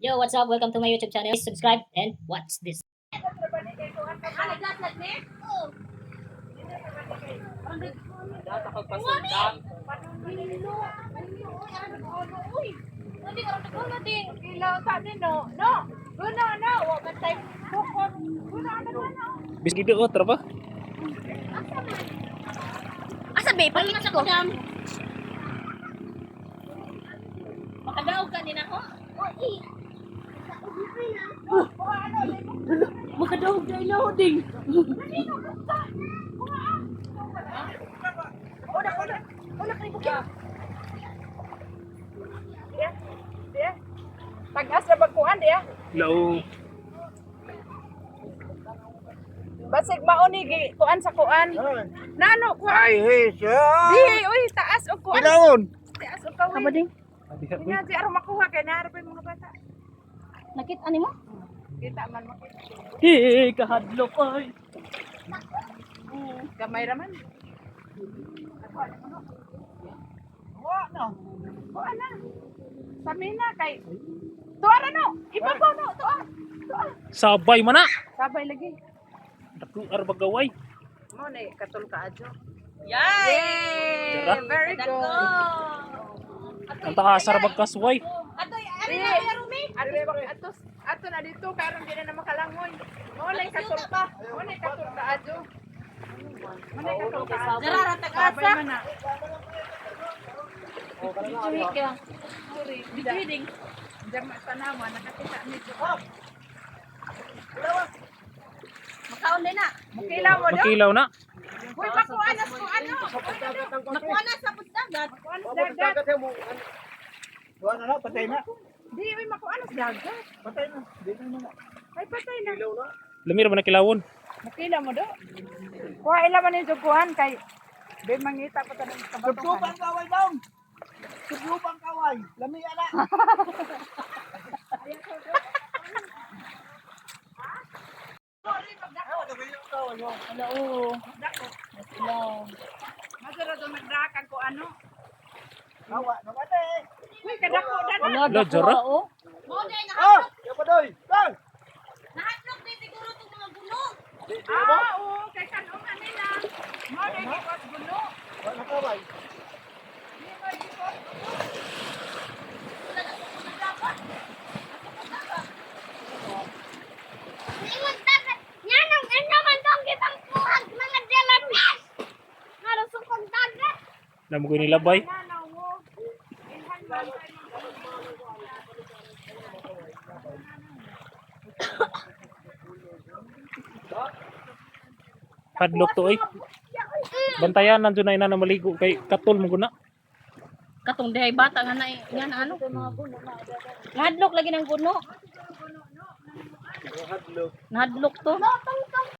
Yo, what's up? Welcome to my YouTube channel. Please subscribe and watch this. Bis gitu oh terapa? Asa be, pangit ko. Makadaog ka din ako? Makadaog ka loading. Tagas na bagkuhan diya. Lao. Basig mauni gi kuan sa kuan. Nano kuan. Ay, hey, siya! Di, uy, taas og kuan. Kinaon! Taas og kawin. Aba ding, Ina di aron makuha kay naarap yung mga bata. nakita nimo? Kita man makita. Kahadlok ay. Gamay raman. Wa na! Kuan na. Samina kay tuara no. Ibabaw no, tuwa. Tuwa. Sabay mana? Sabay lagi. Dako ar bagaway. Mo na katul ka adyo. Tara. Yay! Very good. Ang taasar bagkasway. Ato na dito karon di na makalangoy. Mo na katul ka. Mo na katul ka adyo. Mo na katul ka adyo. Jarara Sabay man na. Bitwiding. Jama tanawa nakakita nito. Makaon din na. Makilaw mo do. Makilaw na. Uy, makuanas ko ano. Makuha na sa pagdagat. Makuanas Wa dagat. dagat mo. Wa na, patay na. Di, uy, makuanas dagat. Patay na. Di na na. Ay, patay na. Ilaw na. Lamira man kilawon. Makila mo do. Kuha ila man yung sukuhan kay Be mangita pa tanong Subsubang kabatuhan. kaway daw! Subsubang kaway! Lami ana! Ala oo. Hello. Masara do nagdakan ko ano. Kawa na patay! Uy, kadako dako. Ala Ala, jara. oh. Oh! Yung padoy! Sal! Nahatlok din siguro itong mga gulong. Oo, kay kanong nila. Mo na gikot gulo. Wa na kaway! Ingon dagat. Nyanong ano man tong kitang kuhag mga jalamis. Narusong kong dagat. Namo ko nilabay. Nanaw mo. Ilhan man tayo. Hadlok to oy. Bantayan nandiyo na ina na maligo kay katol mo guna. Katong dihay bata nga na nga na ano. Nahadlok lagi ng puno. Nahadlok to.